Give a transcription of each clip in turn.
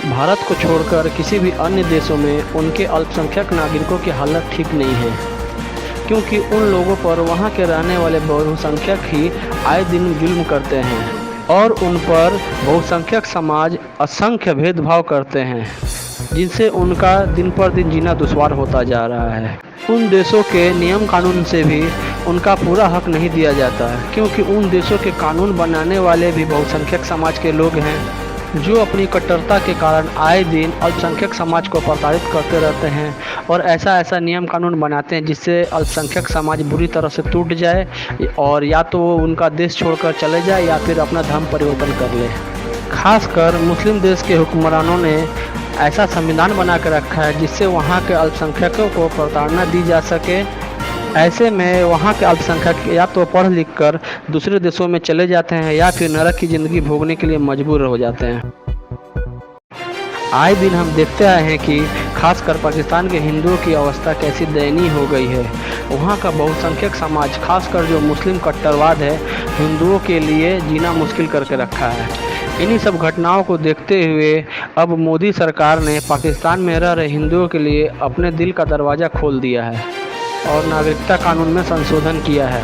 भारत को छोड़कर किसी भी अन्य देशों में उनके अल्पसंख्यक नागरिकों की हालत ठीक नहीं है, क्योंकि उन लोगों पर वहां के रहने वाले बहुसंख्यक ही आए दिन जुल्म करते हैं और उन पर बहुसंख्यक समाज असंख्य भेदभाव करते हैं, जिनसे उनका दिन पर दिन जीना दुश्वार होता जा रहा है। उन देशों के नियम कानून से भी उनका पूरा हक नहीं दिया जाता, क्योंकि उन देशों के कानून बनाने वाले भी बहुसंख्यक समाज के लोग हैं, जो अपनी कट्टरता के कारण आए दिन अल्पसंख्यक समाज को प्रताड़ित करते रहते हैं और ऐसा नियम कानून बनाते हैं जिससे अल्पसंख्यक समाज बुरी तरह से टूट जाए और या तो वो उनका देश छोड़कर चले जाए या फिर अपना धर्म परिवर्तन कर ले। खासकर मुस्लिम देश के हुक्मरानों ने ऐसा संविधान बना कर रखा है जिससे वहाँ के अल्पसंख्यकों को प्रताड़ना दी जा सके। ऐसे में वहाँ के अल्पसंख्यक या तो पढ़ लिख कर दूसरे देशों में चले जाते हैं या फिर नरक की ज़िंदगी भोगने के लिए मजबूर हो जाते हैं। आए दिन हम देखते आए हैं कि खासकर पाकिस्तान के हिंदुओं की अवस्था कैसी दयनीय हो गई है। वहाँ का बहुसंख्यक समाज, खासकर जो मुस्लिम कट्टरवाद है, हिंदुओं के लिए जीना मुश्किल करके रखा है। इन्हीं सब घटनाओं को देखते हुए अब मोदी सरकार ने पाकिस्तान में रह रहे हिंदुओं के लिए अपने दिल का दरवाज़ा खोल दिया है और नागरिकता कानून में संशोधन किया है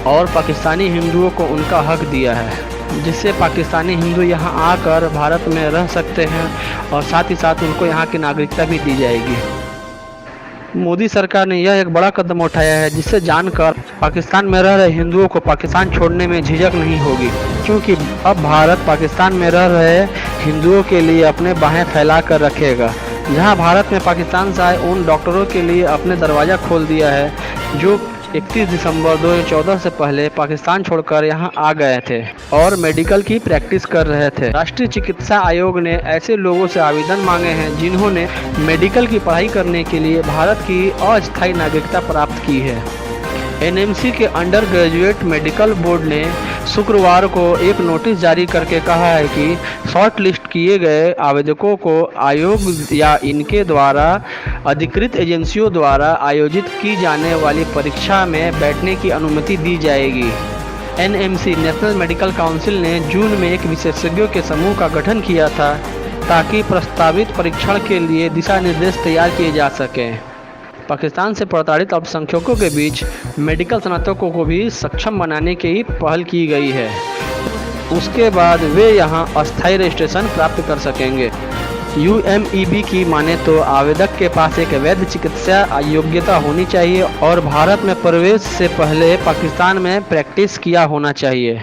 और पाकिस्तानी हिंदुओं को उनका हक दिया है, जिससे पाकिस्तानी हिंदू यहाँ आकर भारत में रह सकते हैं और साथ ही साथ उनको यहाँ की नागरिकता भी दी जाएगी। मोदी सरकार ने यह एक बड़ा कदम उठाया है जिससे जानकर पाकिस्तान में रह रहे हिंदुओं को पाकिस्तान छोड़ने में झिझक नहीं होगी, क्योंकि अब भारत पाकिस्तान में रह रहे हिंदुओं के लिए अपने बाहें फैला कर रखेगा। जहां भारत में पाकिस्तान से आए उन डॉक्टरों के लिए अपने दरवाज़ा खोल दिया है जो 31 दिसंबर 2014 से पहले पाकिस्तान छोड़कर यहां आ गए थे और मेडिकल की प्रैक्टिस कर रहे थे। राष्ट्रीय चिकित्सा आयोग ने ऐसे लोगों से आवेदन मांगे हैं जिन्होंने मेडिकल की पढ़ाई करने के लिए भारत की अस्थायी नागरिकता प्राप्त की है। एनएमसी के अंडर ग्रेजुएट मेडिकल बोर्ड ने शुक्रवार को एक नोटिस जारी करके कहा है कि शॉर्ट लिस्ट किए गए आवेदकों को आयोग या इनके द्वारा अधिकृत एजेंसियों द्वारा आयोजित की जाने वाली परीक्षा में बैठने की अनुमति दी जाएगी। एनएमसी नेशनल मेडिकल काउंसिल ने जून में एक विशेषज्ञों के समूह का गठन किया था ताकि प्रस्तावित परीक्षण के लिए दिशा निर्देश तैयार किए जा सकें। पाकिस्तान से प्रताड़ित अल्पसंख्यकों के बीच मेडिकल स्नातकों को भी सक्षम बनाने की पहल की गई है। उसके बाद वे यहां अस्थायी रजिस्ट्रेशन प्राप्त कर सकेंगे। यूएमईबी की माने तो आवेदक के पास एक वैध चिकित्सा योग्यता होनी चाहिए और भारत में प्रवेश से पहले पाकिस्तान में प्रैक्टिस किया होना चाहिए।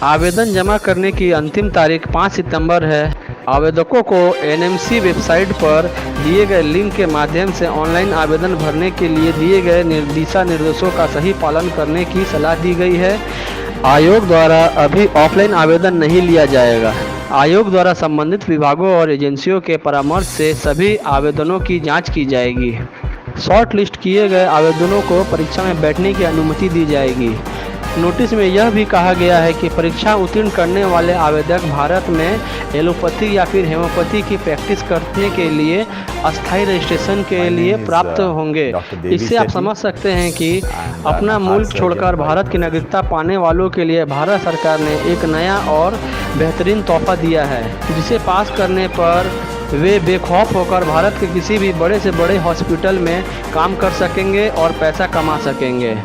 आवेदन जमा करने की अंतिम तारीख 5 सितंबर है। आवेदकों को एनएमसी वेबसाइट पर दिए गए लिंक के माध्यम से ऑनलाइन आवेदन भरने के लिए दिए गए दिशा निर्देशों का सही पालन करने की सलाह दी गई है। आयोग द्वारा अभी ऑफलाइन आवेदन नहीं लिया जाएगा। आयोग द्वारा संबंधित विभागों और एजेंसियों के परामर्श से सभी आवेदनों की जांच की जाएगी। शॉर्ट लिस्ट किए गए आवेदनों को परीक्षा में बैठने की अनुमति दी जाएगी। नोटिस में यह भी कहा गया है कि परीक्षा उत्तीर्ण करने वाले आवेदक भारत में एलोपैथी या फिर हेमोपैथी की प्रैक्टिस करने के लिए अस्थायी रजिस्ट्रेशन के लिए प्राप्त होंगे। इससे आप समझ सकते हैं कि अपना मुल्क छोड़कर भारत की नागरिकता पाने वालों के लिए भारत सरकार ने एक नया और बेहतरीन तोहफा दिया है, जिसे पास करने पर वे बेखौफ होकर भारत के किसी भी बड़े से बड़े हॉस्पिटल में काम कर सकेंगे और पैसा कमा सकेंगे।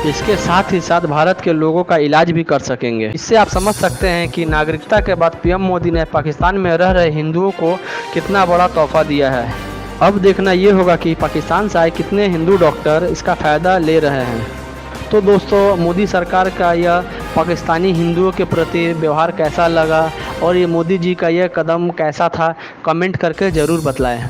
इसके साथ ही साथ भारत के लोगों का इलाज भी कर सकेंगे। इससे आप समझ सकते हैं कि नागरिकता के बाद पीएम मोदी ने पाकिस्तान में रह रहे हिंदुओं को कितना बड़ा तोहफा दिया है। अब देखना ये होगा कि पाकिस्तान से आए कितने हिंदू डॉक्टर इसका फ़ायदा ले रहे हैं। तो दोस्तों, मोदी सरकार का यह पाकिस्तानी हिंदुओं के प्रति व्यवहार कैसा लगा और ये मोदी जी का यह कदम कैसा था, कमेंट करके ज़रूर बतलाएं।